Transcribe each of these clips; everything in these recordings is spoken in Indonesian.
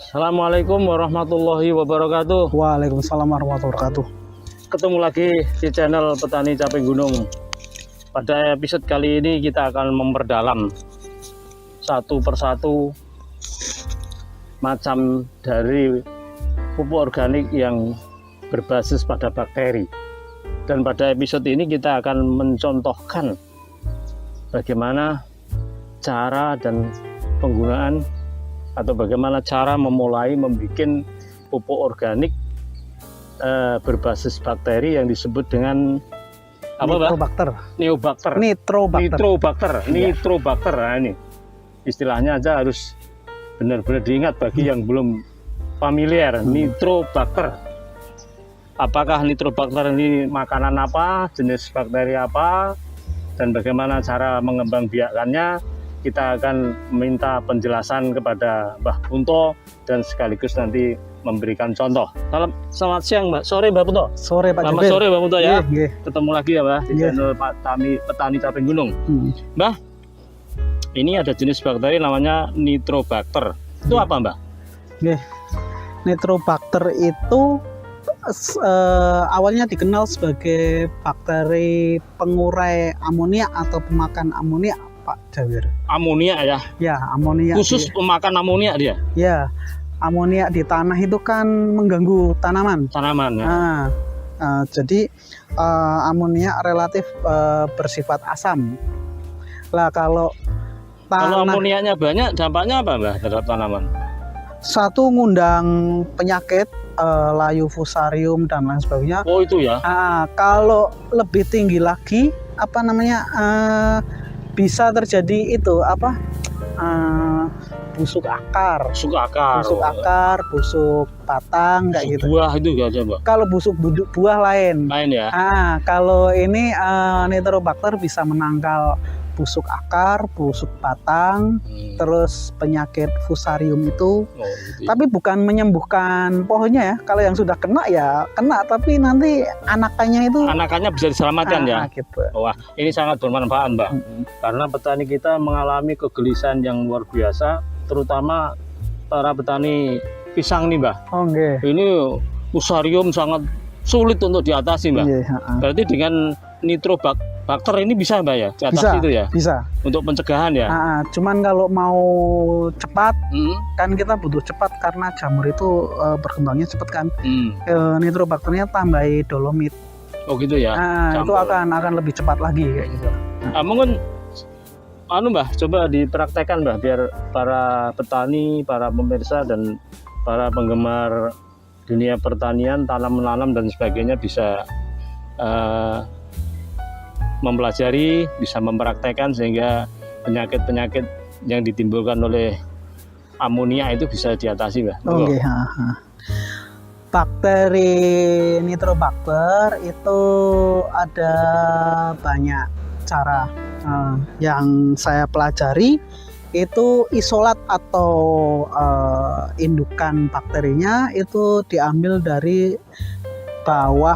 Assalamualaikum warahmatullahi wabarakatuh. Waalaikumsalam warahmatullahi wabarakatuh. Ketemu lagi di channel Petani Cabai Gunung. Pada episode kali ini kita akan memperdalam satu persatu macam dari pupuk organik yang berbasis pada bakteri. Dan pada episode ini kita akan mencontohkan bagaimana cara dan penggunaan atau bagaimana cara memulai membuat pupuk organik berbasis bakteri yang disebut dengan apa, Nitrobacter. Neobacter. Nitrobacter. Nah, ini istilahnya aja harus benar-benar diingat bagi yang belum familiar. Nitrobacter. Apakah Nitrobacter ini makanan apa, jenis bakteri apa, dan bagaimana cara mengembangbiakannya? Kita akan minta penjelasan kepada Mbah Punto dan sekaligus nanti memberikan contoh. Selamat siang, Mbak. Sore, Mbak Punto. Sore, Pak Selamat Jabir. sore, Mbak Punto ya. Iya. Ketemu lagi ya, Mbak, di channel Petani Cabai Gunung. Mbah, ini ada jenis bakteri namanya Nitrobacter. Itu apa, Mbak? Nitrobacter itu awalnya dikenal sebagai bakteri pengurai amonia atau pemakan amonia, Pak Jawir. Amonia ya? Ya, amonia. Khusus pemakan amonia dia? Ya, amonia di tanah itu kan mengganggu tanaman. Tanaman ya? Jadi amonia relatif bersifat asam. Lah kalau amonianya banyak, dampaknya apa, Mbak, terhadap tanaman? Satu, ngundang penyakit layu fusarium dan lain sebagainya. Oh, itu ya? Kalau lebih tinggi lagi, bisa terjadi itu busuk akar, busuk batang, kayak gitu. Buah itu gak aja, Mbak? Kalau busuk buah lain. Ya? Kalau ini Nitrobacter bisa menangkal busuk akar, busuk batang, terus penyakit fusarium itu. Gitu. Tapi bukan menyembuhkan pohonnya ya. Kalau yang sudah kena ya kena, tapi nanti anakannya bisa diselamatkan ya. Gitu. Wah, ini sangat bermanfaat, Mbak. Karena petani kita mengalami kegelisahan yang luar biasa, terutama para petani pisang nih, Mbak. Ini fusarium sangat sulit untuk diatasi, Mbak. Berarti dengan Nitrobacter ini bisa, Mbak, ya, di atas itu ya? Bisa. Untuk pencegahan ya? Cuman kalau mau cepat, kan kita butuh cepat karena jamur itu berkembangnya cepat kan. Nitrobacternya tambahi dolomit. Oh gitu ya? Itu akan lebih cepat lagi kayak gitu. Mungkin Mbah, coba dipraktekkan, Mbah, biar para petani, para pemirsa dan para penggemar dunia pertanian, tanam menanam dan sebagainya bisa mempelajari, bisa mempraktekkan sehingga penyakit-penyakit yang ditimbulkan oleh amonia itu bisa diatasi, Mbak. Bakteri Nitrobacter itu ada banyak cara. Yang saya pelajari itu isolat atau indukan bakterinya itu diambil dari bawah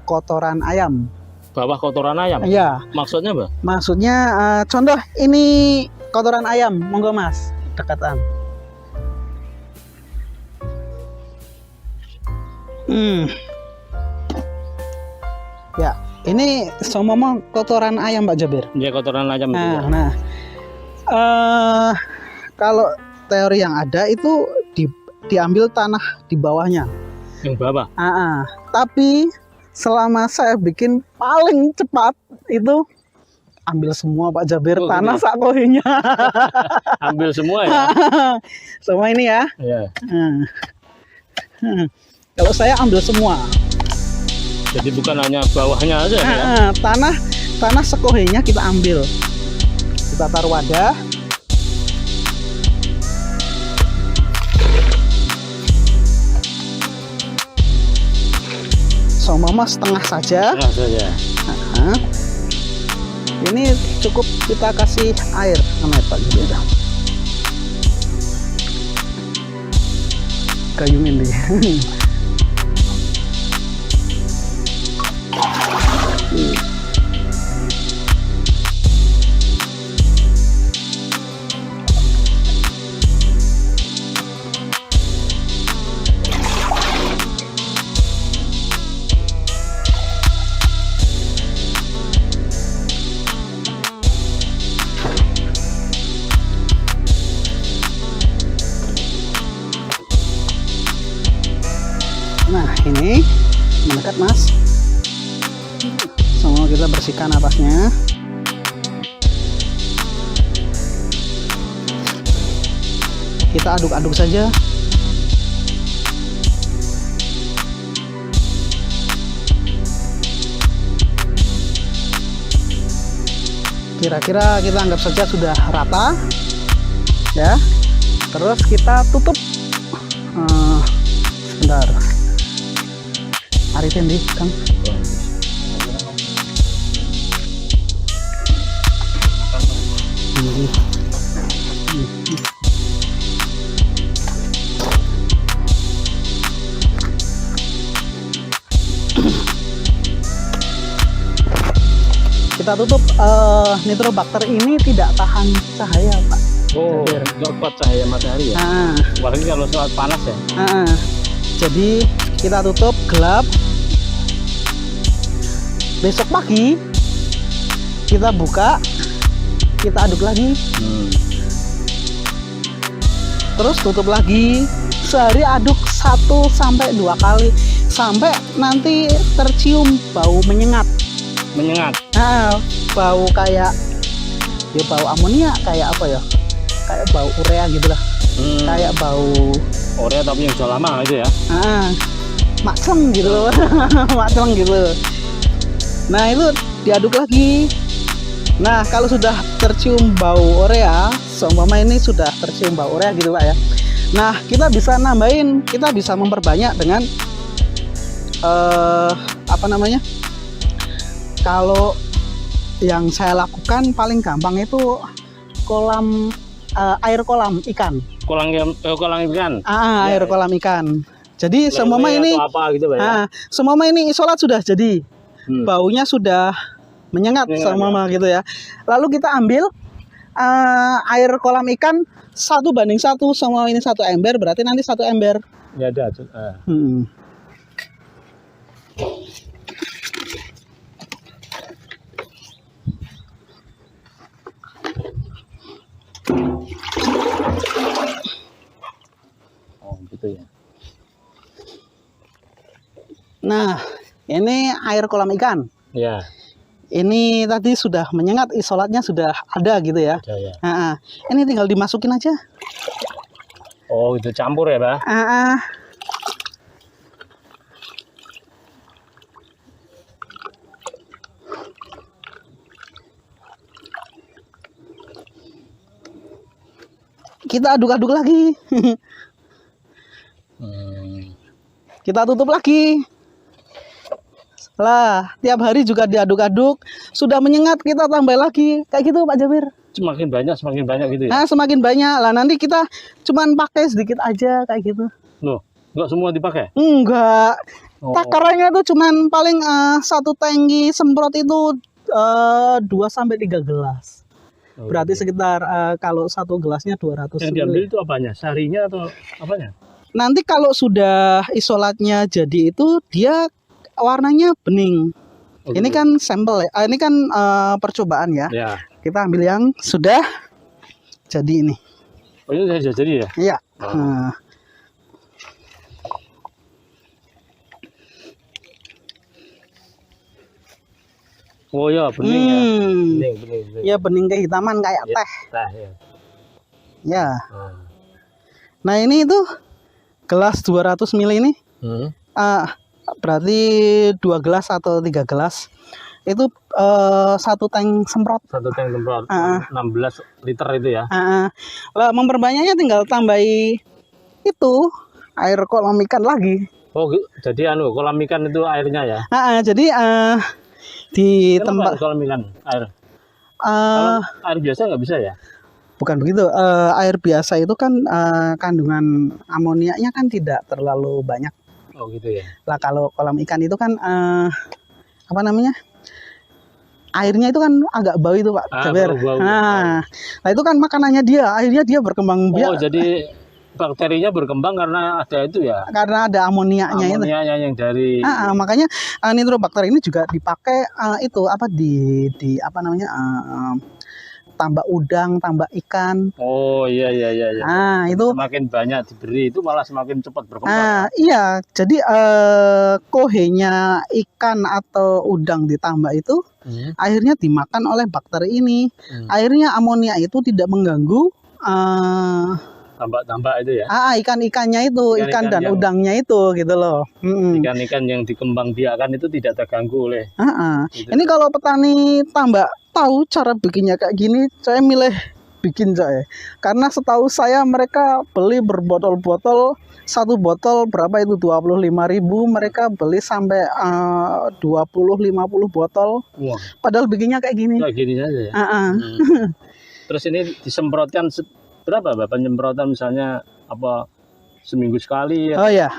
kotoran ayam. Bawah kotoran ayam? Iya. Maksudnya, Mbak? Maksudnya contoh ini kotoran ayam, monggo Mas, dekatan. Ya, ini semua kotoran ayam, Pak Jabir. Iya, kotoran ayam. Kalau teori yang ada itu diambil tanah di bawahnya. Yang bawah? Tapi selama saya bikin paling cepat itu ambil semua, Pak Jabir, tanah sakohinya. Ambil semua ya? Semua ini ya? Iya. Kalau saya ambil semua. Jadi bukan hanya bawahnya aja ya? Tanah sekohinya kita ambil. Kita taruh wadah. Mama setengah saja. Ini cukup kita kasih air sama Pak Jabir. Gayungin deh. Nah, ini mendekat, Mas. Semua kita bersihkan atasnya. Kita aduk-aduk saja. Kira-kira kita anggap saja sudah rata, ya. Terus kita tutup. Sebentar. Arifin di Kang. Kita tutup. Nitrobakter ini tidak tahan cahaya, Pak. Oh, nggak kuat cahaya matahari ya. Apalagi kalau saat panas ya. Jadi kita tutup gelap. Besok pagi kita buka, kita aduk lagi. Terus tutup lagi. Sehari aduk 1 sampai 2 kali sampai nanti tercium bau menyengat. Bau kayak ya bau amonia, kayak apa ya? Kayak bau urea gitu lah. Kayak bau urea tapi yang sudah lama gitu ya. Macem gitu loh. Macem gitu. Nah, itu diaduk lagi. Nah, kalau sudah tercium bau urea, seumpama ini sudah tercium bau urea gitu Pak ya. Nah, kita bisa nambahin, kita bisa memperbanyak dengan apa namanya? Kalau yang saya lakukan paling gampang itu air kolam ikan. Kolam ikan. Air kolam ikan. Jadi seumpama ini gitu, ya? seumpama ini isolat sudah jadi. Baunya sudah menyengat seumpama gitu ya. Lalu kita ambil air kolam ikan 1:1, semua ini 1 ember, berarti nanti 1 ember. Ya ada. Oh gitu ya. Nah, ini air kolam ikan. Ya. Ini tadi sudah menyengat, isolatnya sudah ada gitu ya. Ada, ya. Ini tinggal dimasukin aja. Oh, itu campur ya, Pak? Kita aduk-aduk lagi. Kita tutup lagi. Lah, tiap hari juga diaduk-aduk. Sudah menyengat, kita tambah lagi. Kayak gitu Pak Jabir. Semakin banyak gitu ya? Semakin banyak. Lah nanti kita cuman pakai sedikit aja kayak gitu. Loh, enggak semua dipakai? Enggak. Takarannya tuh cuman paling 1 tangki semprot itu 2 sampai 3 gelas. Berarti sekitar kalau 1 gelasnya 200 Yang diambil itu apanya? Sarinya atau apanya? Nanti kalau sudah isolatnya jadi itu dia warnanya bening. Ini kan sampel ya. Ini kan percobaan ya. Kita ambil yang sudah jadi ini. Oh, ini sudah jadi ya? Iya. Oh ya, bening ya. Bening. Ya bening kehitaman kayak teh. Ya. Nah, ini itu gelas 200 ml ini. Berarti 2 gelas atau 3 gelas. Itu 1 tank semprot. 1 tank semprot. 16 liter itu ya. Lah memperbanyaknya tinggal tambahi itu air kolam ikan lagi. Oh, jadi kolam ikan itu airnya ya. Jadi di Kenapa tempat kolam ikan air. Kalau air biasa nggak bisa ya? Bukan begitu. Air biasa itu kan kandungan amoniaknya kan tidak terlalu banyak. Oh gitu ya. Lah kalau kolam ikan itu kan apa namanya? Airnya itu kan agak bau itu Pak Jabir. Nah, itu kan makanannya dia, akhirnya dia berkembang biak. Oh, jadi bakterinya berkembang karena ada itu ya? Karena ada amoniaknya itu. Amoniaknya yang dari. Makanya nitrobakter ini juga dipakai itu apa di apa namanya tambak udang, tambak ikan. Oh iya. Nah, itu Semakin banyak diberi itu malah semakin cepat berkembang. iya, jadi kohenya ikan atau udang ditambak itu akhirnya dimakan oleh bakteri ini. Akhirnya amonia itu tidak mengganggu Tambak-tambak itu ya. ikan-ikannya itu, ikan dan yang- udangnya itu gitu loh. Ikan-ikan yang dikembangbiakan itu tidak terganggu oleh itu. Ini kalau petani tambak tahu cara bikinnya kayak gini, saya milih bikin saya. Karena setahu saya mereka beli berbotol-botol, satu botol berapa itu 25.000, mereka beli sampai 20-50 botol. Wah, Padahal bikinnya kayak gini. kayak gini saja ya. Terus ini disemprotkan berapa Bapak penyemprotan misalnya apa seminggu sekali ya? Oh ya,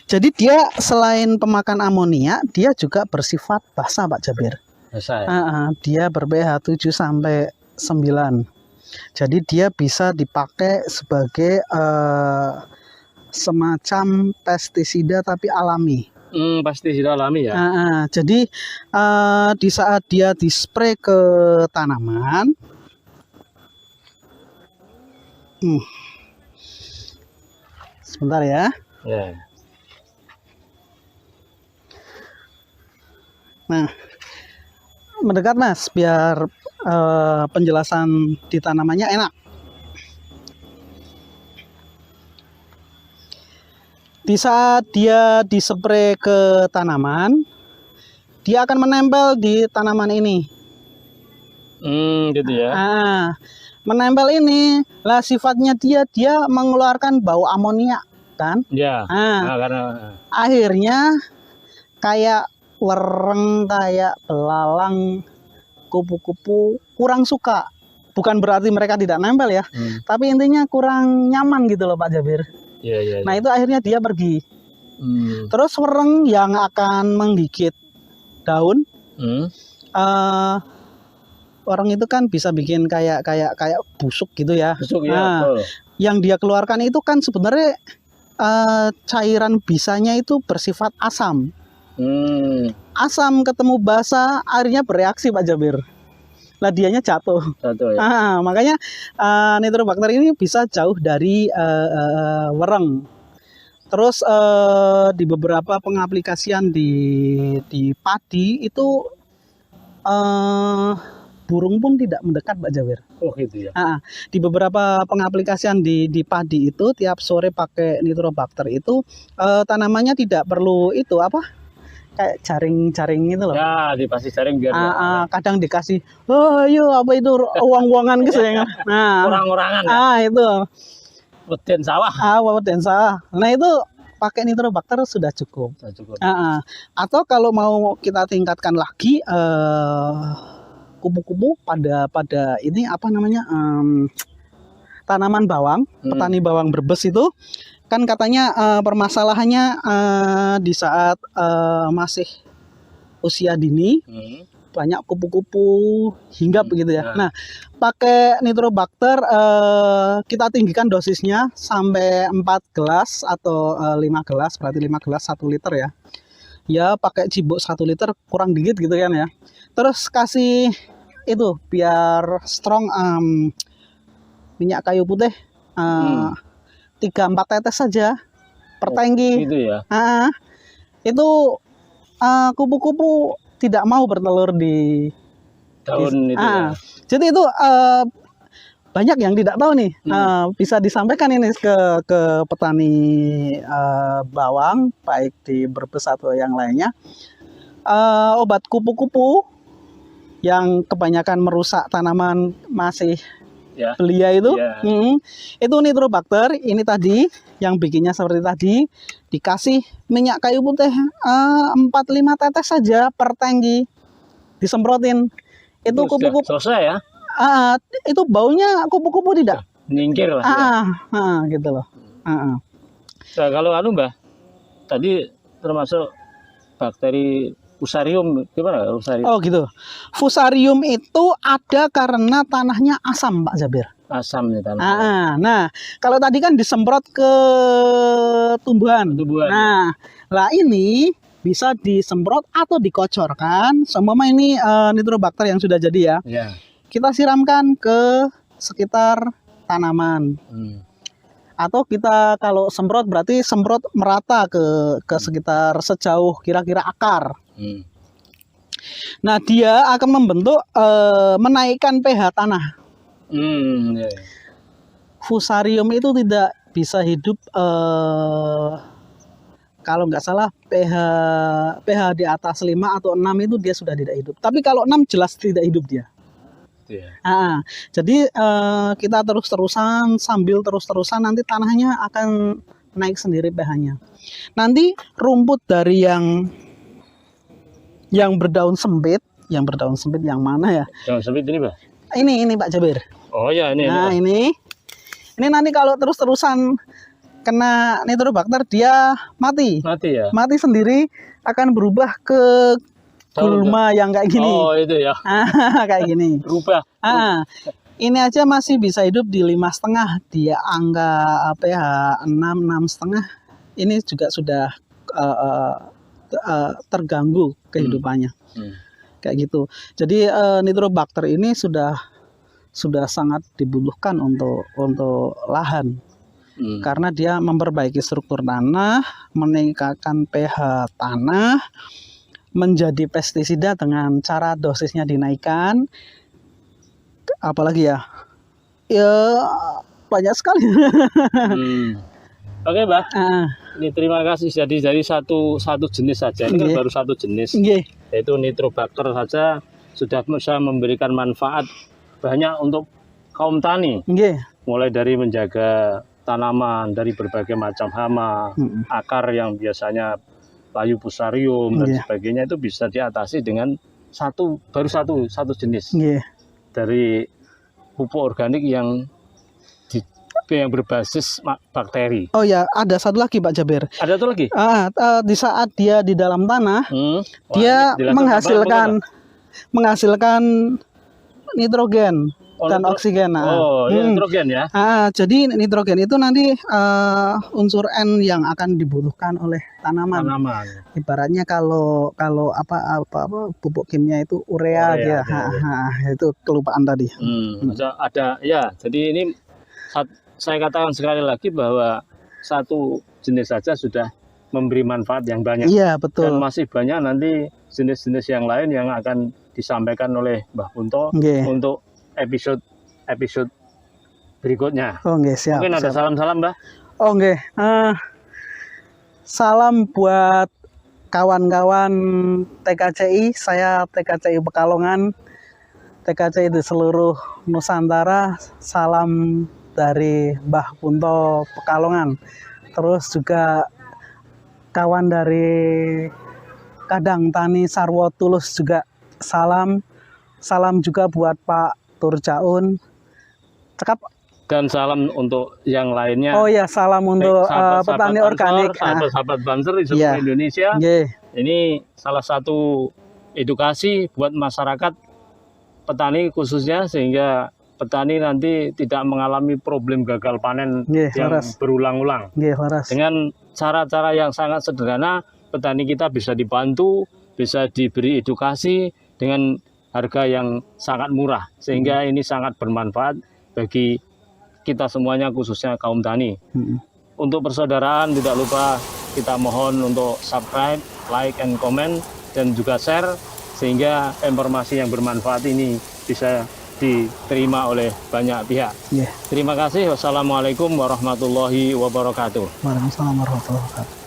jadi dia selain pemakan amonia, dia juga bersifat basa Pak Jabir. Biasa ya. Dia ber-pH 7 sampai 9. Jadi dia bisa dipakai sebagai semacam pestisida tapi alami. Pasti sudah alami ya. Jadi di saat dia dispray ke tanaman, sebentar ya. Ya. Nah, mendekat Mas, biar penjelasan di tanamannya enak. Di saat dia dispray ke tanaman, dia akan menempel di tanaman ini. Gitu ya. Menempel ini, lah sifatnya dia mengeluarkan bau amonia kan? Ya. Karena Akhirnya kayak wereng, kayak belalang, kupu-kupu kurang suka. Bukan berarti mereka tidak nempel ya, tapi intinya kurang nyaman gitu loh Pak Jabir. Iya. Nah itu akhirnya dia pergi. Terus wereng yang akan menggigit daun, wereng itu kan bisa bikin kayak busuk gitu ya. Busuk ya. Betul. Yang dia keluarkan itu kan sebenarnya cairan bisanya itu bersifat asam. Asam ketemu basa, akhirnya bereaksi Pak Jabir. Lah dianya jatuh. Ya. Makanya nitrobakter ini bisa jauh dari wereng. Terus di beberapa pengaplikasian di padi itu burung pun tidak mendekat Pak Jawir. Oh gitu ya. Di beberapa pengaplikasian di padi itu tiap sore pakai nitrobakter itu tanamannya tidak perlu itu apa? Kayak jaring-jaring itu loh. Ya, dipasih jaring biar kadang dikasih, oh yuk apa itu uang-uangan gitu ya. Nah, orang-orangan ya. itu Weden sawah. weden sawah. Nah itu pakai nitrobakter sudah cukup. Cukup. Atau kalau mau kita tingkatkan lagi kupu-kupu pada ini apa namanya tanaman bawang, petani bawang Brebes itu kan katanya permasalahannya di saat masih usia dini banyak kupu-kupu hinggap begitu ya. Nah, pakai nitrobakter kita tinggikan dosisnya sampai 4 gelas atau 5 gelas, berarti 5 gelas 1 liter ya. Ya pakai cibuk 1 liter kurang dikit gitu kan ya. Terus kasih itu biar strong minyak kayu putih 3-4 tetes saja per tangki. Gitu ya. Itu kupu-kupu tidak mau bertelur di daun itu ya. Jadi itu banyak yang tidak tahu nih. Bisa disampaikan ini ke petani bawang baik di Brebes atau yang lainnya. Obat kupu-kupu yang kebanyakan merusak tanaman masih belia itu, itu nitrobakter ini tadi yang bikinnya seperti tadi, dikasih minyak kayu putih 4-5 tetes saja per tangki, disemprotin. Itu kupu-kupu selesai ya. Itu baunya kupu-kupu tidak menyingkir lah. Gitu loh. Nah, kalau Mbah tadi termasuk bakteri Fusarium, gimana Fusarium? Oh gitu. Fusarium itu ada karena tanahnya asam Pak Jabir. Asam nih tanah. Nah, kalau tadi kan disemprot ke tumbuhan. Nah, lah ini bisa disemprot atau dikocorkan. Seumpama ini nitrobakter yang sudah jadi ya. kita siramkan ke sekitar tanaman. Atau kita kalau semprot berarti semprot merata ke sekitar sejauh kira-kira akar. Nah, dia akan membentuk menaikkan pH tanah. Ya. Fusarium itu tidak bisa hidup kalau nggak salah pH di atas 5 atau 6 itu dia sudah tidak hidup. Tapi kalau 6 jelas tidak hidup dia. Jadi kita terus-terusan sambil terus-terusan nanti tanahnya akan naik sendiri pH-nya. Nanti rumput dari yang berdaun sempit yang mana ya? Daun sempit ini, Pak? Ini Pak Jabir. Oh ya, ini. Nah, ini nanti kalau terus-terusan kena nitrobakter dia mati. Mati ya? Mati sendiri, akan berubah ke gulma yang kayak gini. Oh, itu ya. Kayak gini. Berubah. Ini aja masih bisa hidup di 5,5, dia angka pH 6,5. Ini juga sudah terganggu kehidupannya. Kayak gitu. Jadi nitrobakter ini sudah sangat dibutuhkan untuk lahan. Karena dia memperbaiki struktur tanah, meningkatkan pH tanah, menjadi pestisida dengan cara dosisnya dinaikkan. Apalagi ya banyak sekali. Oke, Mbak. Ini terima kasih. Jadi dari satu jenis saja. Ini kan baru satu jenis. Yaitu nitrobakter saja sudah bisa memberikan manfaat banyak untuk kaum tani. Mulai dari menjaga tanaman dari berbagai macam hama, akar yang biasanya layu fusarium dan sebagainya itu bisa diatasi dengan baru satu jenis dari pupuk organik yang berbasis bakteri. Oh ya, ada satu lagi Pak Jabir. Ada satu lagi? Di saat dia di dalam tanah, dia menghasilkan nitrogen dan oksigen. Nitrogen ya. Jadi nitrogen itu nanti unsur N yang akan dibutuhkan oleh tanaman. Ibaratnya kalau pupuk kimia itu urea dia. Itu kelupaan tadi. Ada ya. Jadi ini saya katakan sekali lagi bahwa satu jenis saja sudah memberi manfaat yang banyak. Iya, betul. Dan masih banyak nanti jenis-jenis yang lain yang akan disampaikan oleh Mbah Punto untuk episode berikutnya. Siap. Mungkin ada salam-salam, Mbah. Salam buat kawan-kawan TKCI. Saya TKCI Pekalongan, TKCI di seluruh Nusantara. Salam dari Mbah Punto Pekalongan. Terus juga kawan dari Kadang Tani Sarwo Tulus juga salam. Salam juga buat Pak Turjaun. Cekap. Dan salam untuk yang lainnya. Oh ya, salam untuk petani organik. Sahabat Banser di seluruh Indonesia. Ini salah satu edukasi buat masyarakat petani khususnya, sehingga petani nanti tidak mengalami problem gagal panen yang berulang-ulang. Dengan cara-cara yang sangat sederhana, petani kita bisa dibantu, bisa diberi edukasi dengan harga yang sangat murah, sehingga ini sangat bermanfaat bagi kita semuanya, khususnya kaum tani. Untuk persaudaraan tidak lupa kita mohon untuk subscribe, like, and comment, dan juga share, sehingga informasi yang bermanfaat ini bisa diterima oleh banyak pihak. Terima kasih. Wassalamualaikum warahmatullahi wabarakatuh. Waalaikumsalam warahmatullahi wabarakatuh.